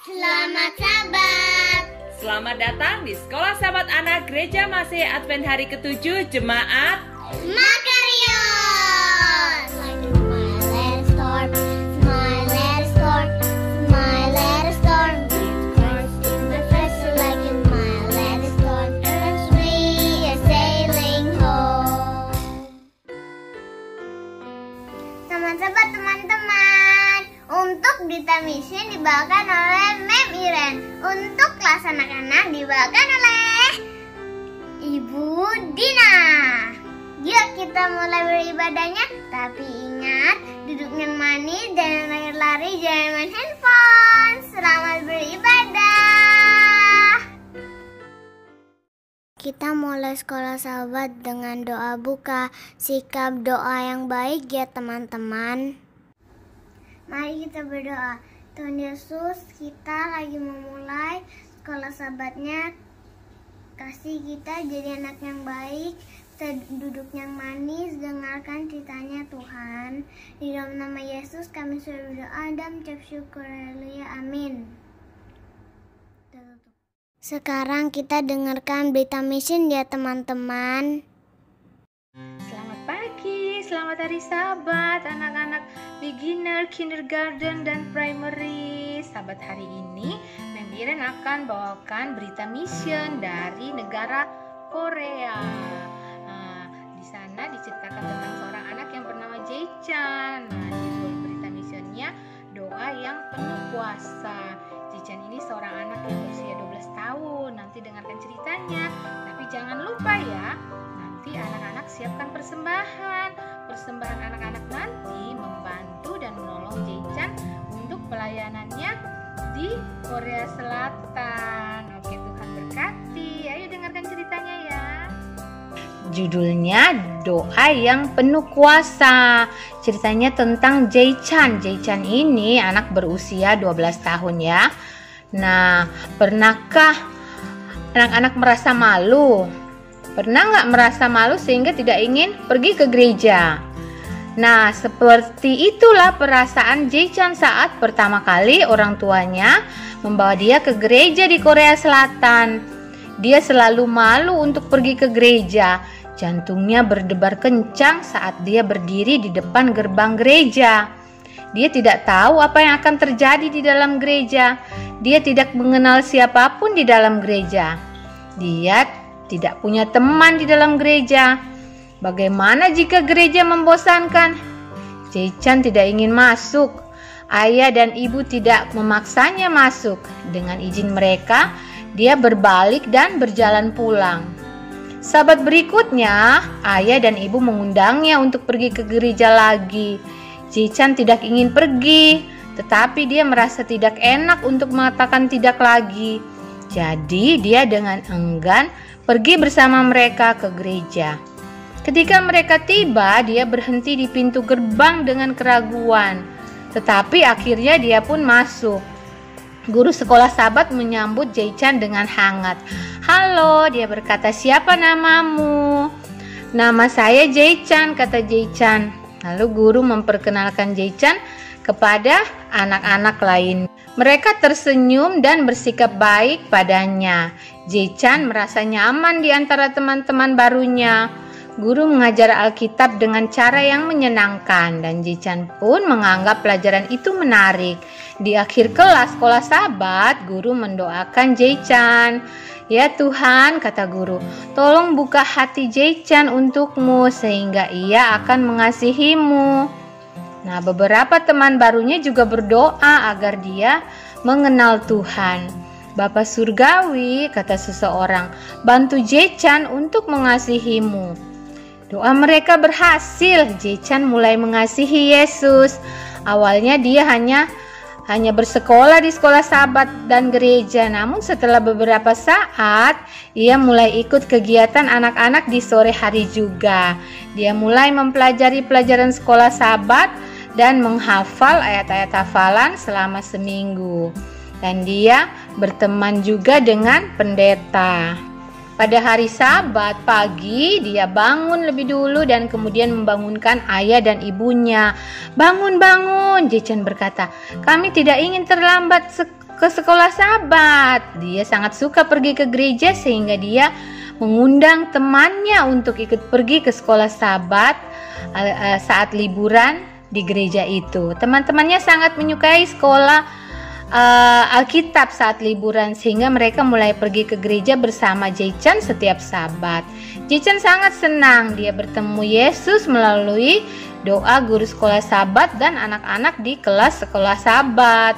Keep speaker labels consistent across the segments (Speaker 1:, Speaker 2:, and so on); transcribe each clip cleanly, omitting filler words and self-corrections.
Speaker 1: Selamat Sabat.
Speaker 2: Selamat datang di Sekolah Sahabat Anak Gereja Masih Advent hari ke-7 Jemaat
Speaker 1: Makarios. Smile and storm, smile and storm, smile and storm. With Christ in my face, like a smile and storm. As we are sailing home. Selamat Sabat teman-teman. Untuk Berita Mission dibawakan oleh Mem Iren. Untuk kelas anak-anak dibawakan oleh Ibu Dina. Yuk kita mulai beribadahnya. Tapi ingat, duduk yang manis, jangan lari-lari, jangan main handphone. Selamat beribadah. Kita mulai sekolah sahabat dengan doa buka. Sikap doa yang baik ya teman-teman. Mari kita berdoa. Tuhan Yesus, kita lagi memulai sekolah sahabatnya. Kasih kita jadi anak yang baik, kita duduk yang manis, dengarkan ceritanya Tuhan. Di dalam nama Yesus kami sudah berdoa dan mengucap syukur. Haleluya, amin. Sekarang kita dengarkan Berita Mission ya teman-teman.
Speaker 3: Selamat pagi, selamat hari Sabat anak-anak beginner, kindergarten, dan primary. Sahabat, hari ini Mem Iren akan bawakan berita mission dari negara Korea. Di sana diceritakan tentang seorang anak yang bernama Jae-chan. Judul berita missionnya doa yang penuh kuasa. Jae-chan ini seorang anak yang berusia 12 tahun. Nanti dengarkan ceritanya. Tapi jangan lupa ya, nanti anak-anak siapkan persembahan. Persembahan anak-anak nanti membantu dan menolong Jae-chan untuk pelayanannya di Korea Selatan. Oke, Tuhan berkati. Ayo dengarkan ceritanya ya. Judulnya Doa yang Penuh Kuasa. Ceritanya tentang Jae-chan. Jae-chan ini anak berusia 12 tahun ya. Nah, pernahkah anak-anak merasa malu? Pernah nggak merasa malu sehingga tidak ingin pergi ke gereja? Nah, seperti itulah perasaan Jae-chan saat pertama kali orang tuanya membawa dia ke gereja di Korea Selatan. Dia selalu malu untuk pergi ke gereja. Jantungnya berdebar kencang saat dia berdiri di depan gerbang gereja. Dia tidak tahu apa yang akan terjadi di dalam gereja. Dia tidak mengenal siapapun di dalam gereja. Dia tidak punya teman di dalam gereja. Bagaimana jika gereja membosankan? Jae-chan tidak ingin masuk. Ayah dan ibu tidak memaksanya masuk. Dengan izin mereka, dia berbalik dan berjalan pulang. Sabat berikutnya, ayah dan ibu mengundangnya untuk pergi ke gereja lagi. Jae-chan tidak ingin pergi, tetapi dia merasa tidak enak untuk mengatakan tidak lagi. Jadi dia dengan enggan pergi bersama mereka ke gereja. Ketika mereka tiba, dia berhenti di pintu gerbang dengan keraguan. Tetapi akhirnya dia pun masuk. Guru sekolah sahabat menyambut Jae-chan dengan hangat. "Halo," dia berkata, "siapa namamu?" "Nama saya Jae-chan," kata Jae-chan. Lalu guru memperkenalkan Jae-chan kepada anak-anak lain. Mereka tersenyum dan bersikap baik padanya. Jae-chan merasa nyaman di antara teman-teman barunya. Guru mengajar Alkitab dengan cara yang menyenangkan dan Jae-chan pun menganggap pelajaran itu menarik. Di akhir kelas sekolah sahabat, guru mendoakan Jae-chan. "Ya Tuhan," kata guru, "tolong buka hati Jae-chan untukmu sehingga ia akan mengasihimu." Nah, beberapa teman barunya juga berdoa agar dia mengenal Tuhan. "Bapa Surgawi," kata seseorang, "bantu Jae-chan untuk mengasihimu." Doa mereka berhasil. Jae-chan mulai mengasihi Yesus. Awalnya dia hanya bersekolah di sekolah sahabat dan gereja. Namun setelah beberapa saat, ia mulai ikut kegiatan anak-anak di sore hari juga. Dia mulai mempelajari pelajaran sekolah sahabat dan menghafal ayat-ayat hafalan selama seminggu. Dan dia berteman juga dengan pendeta. Pada hari Sabat pagi, dia bangun lebih dulu dan kemudian membangunkan ayah dan ibunya. "Bangun, bangun," Jae-chan berkata. "Kami tidak ingin terlambat ke sekolah Sabat. Dia sangat suka pergi ke gereja sehingga dia mengundang temannya untuk ikut pergi ke sekolah Sabat saat liburan di gereja itu. Teman-temannya sangat menyukai sekolah Alkitab saat liburan sehingga mereka mulai pergi ke gereja bersama Jae-chan setiap Sabat. Jae-chan sangat senang dia bertemu Yesus melalui doa guru sekolah Sabat dan anak-anak di kelas sekolah Sabat.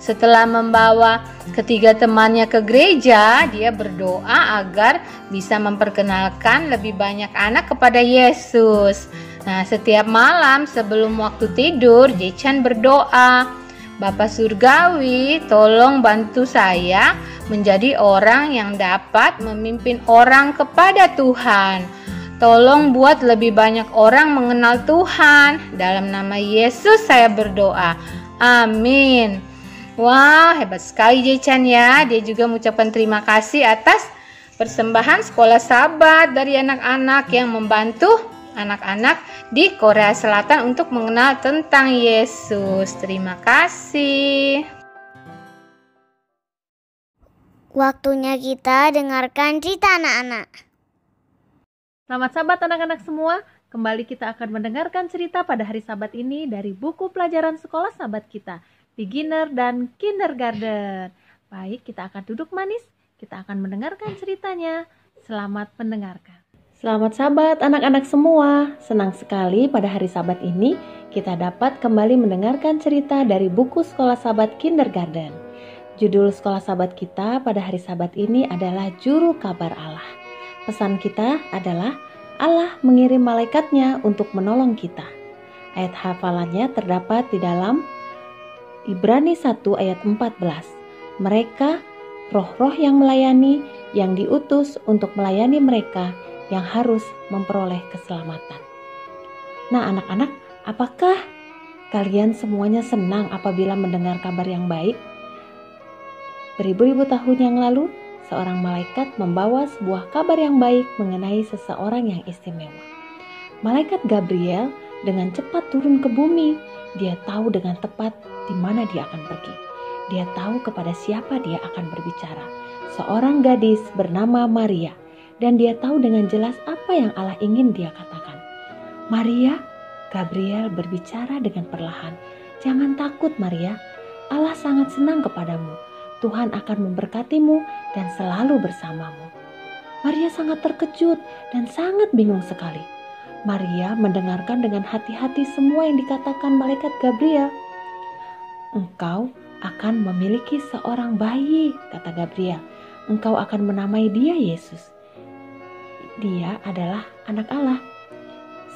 Speaker 3: Setelah membawa ketiga temannya ke gereja, dia berdoa agar bisa memperkenalkan lebih banyak anak kepada Yesus. Nah, setiap malam sebelum waktu tidur, Jae-chan berdoa, Bapa Surgawi, tolong bantu saya menjadi orang yang dapat memimpin orang kepada Tuhan. Tolong buat lebih banyak orang mengenal Tuhan. Dalam nama Yesus saya berdoa. Amin. Wah, hebat sekali Jae-chan ya. Dia juga mengucapkan terima kasih atas persembahan sekolah Sabat dari anak-anak yang membantu anak-anak di Korea Selatan untuk mengenal tentang Yesus. Terima kasih.
Speaker 1: Waktunya kita dengarkan cerita anak-anak.
Speaker 4: Selamat Sabat anak-anak semua. Kembali kita akan mendengarkan cerita pada hari Sabat ini dari buku pelajaran sekolah Sabat kita, Beginner dan Kindergarten. Baik, kita akan duduk manis. Kita akan mendengarkan ceritanya. Selamat mendengarkan.
Speaker 5: Selamat Sabat anak-anak semua. Senang sekali pada hari Sabat ini kita dapat kembali mendengarkan cerita dari buku Sekolah Sabat Kindergarten. Judul Sekolah Sabat kita pada hari Sabat ini adalah Juru Kabar Allah. Pesan kita adalah Allah mengirim malaikatnya untuk menolong kita. Ayat hafalannya terdapat di dalam Ibrani 1 ayat 14. Mereka roh-roh yang melayani, yang diutus untuk melayani mereka yang harus memperoleh keselamatan. Nah anak-anak, apakah kalian semuanya senang apabila mendengar kabar yang baik? Beribu-ribu tahun yang lalu, seorang malaikat membawa sebuah kabar yang baik mengenai seseorang yang istimewa. Malaikat Gabriel dengan cepat turun ke bumi. Dia tahu dengan tepat di mana dia akan pergi. Dia tahu kepada siapa dia akan berbicara. Seorang gadis bernama Maria. Dan dia tahu dengan jelas apa yang Allah ingin dia katakan. Maria, Gabriel berbicara dengan perlahan. Jangan takut Maria, Allah sangat senang kepadamu. Tuhan akan memberkatimu dan selalu bersamamu. Maria sangat terkejut dan sangat bingung sekali. Maria mendengarkan dengan hati-hati semua yang dikatakan malaikat Gabriel. Engkau akan memiliki seorang bayi, kata Gabriel. Engkau akan menamai dia Yesus. Dia adalah anak Allah.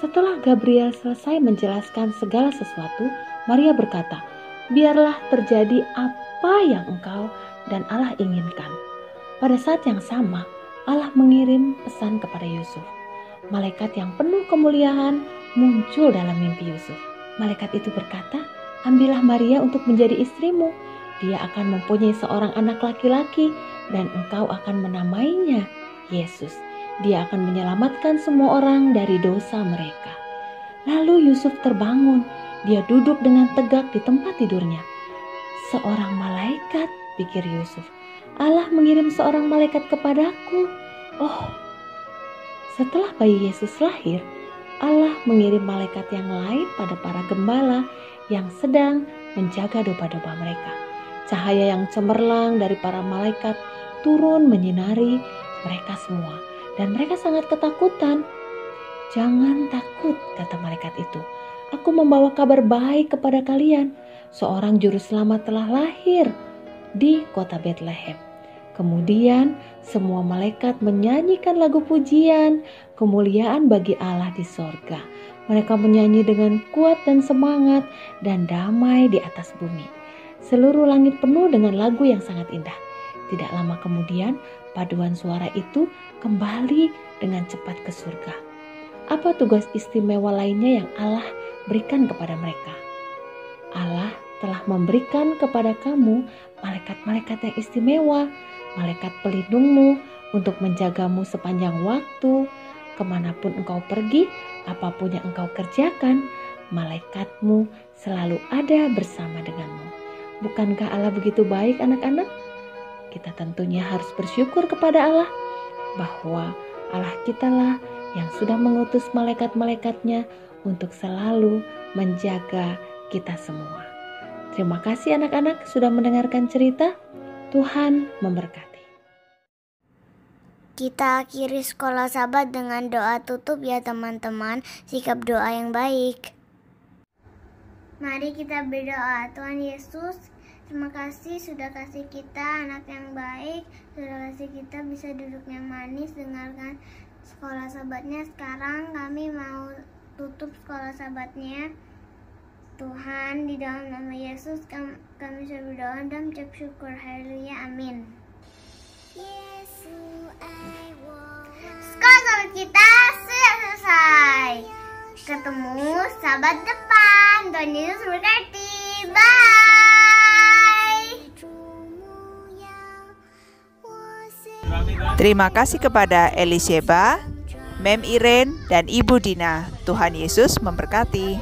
Speaker 5: Setelah Gabriel selesai menjelaskan segala sesuatu, Maria berkata, biarlah terjadi apa yang engkau dan Allah inginkan. Pada saat yang sama, Allah mengirim pesan kepada Yusuf. Malaikat yang penuh kemuliaan muncul dalam mimpi Yusuf. Malaikat itu berkata, ambillah Maria untuk menjadi istrimu. Dia akan mempunyai seorang anak laki-laki dan engkau akan menamainya Yesus. Dia akan menyelamatkan semua orang dari dosa mereka. Lalu Yusuf terbangun. Dia duduk dengan tegak di tempat tidurnya. Seorang malaikat, pikir Yusuf. Allah mengirim seorang malaikat kepadaku. Oh, setelah bayi Yesus lahir, Allah mengirim malaikat yang lain pada para gembala yang sedang menjaga domba-domba mereka. Cahaya yang cemerlang dari para malaikat turun menyinari mereka semua. Dan mereka sangat ketakutan. Jangan takut, kata malaikat itu. Aku membawa kabar baik kepada kalian. Seorang juru selamat telah lahir di kota Bethlehem. Kemudian semua malaikat menyanyikan lagu pujian, kemuliaan bagi Allah di sorga. Mereka menyanyi dengan kuat dan semangat dan damai di atas bumi. Seluruh langit penuh dengan lagu yang sangat indah. Tidak lama kemudian, paduan suara itu kembali dengan cepat ke surga. Apa tugas istimewa lainnya yang Allah berikan kepada mereka? Allah telah memberikan kepada kamu malaikat-malaikat yang istimewa, malaikat pelindungmu untuk menjagamu sepanjang waktu. Kemanapun engkau pergi, apapun yang engkau kerjakan, malaikatmu selalu ada bersama denganmu. Bukankah Allah begitu baik, anak-anak? Kita tentunya harus bersyukur kepada Allah bahwa Allah kitalah yang sudah mengutus malaikat-malaikatnya untuk selalu menjaga kita semua. Terima kasih anak-anak sudah mendengarkan cerita. Tuhan memberkati.
Speaker 1: Kita akhiri sekolah sahabat dengan doa tutup ya teman-teman. Sikap doa yang baik. Mari kita berdoa. Tuhan Yesus, terima kasih sudah kasih kita anak yang baik. Sudah kasih kita bisa duduk yang manis, dengarkan sekolah sahabatnya. Sekarang kami mau tutup sekolah sahabatnya. Tuhan, di dalam nama Yesus kami sudah berdoa dan mengucap syukur. Haleluya, amin. Sekolah sahabat kita sudah selesai. Ketemu sahabat depan. Tuhan Yesus berkati. Bye.
Speaker 6: Terima kasih kepada Elisheba, Mem Iren, dan Ibu Dina. Tuhan Yesus memberkati.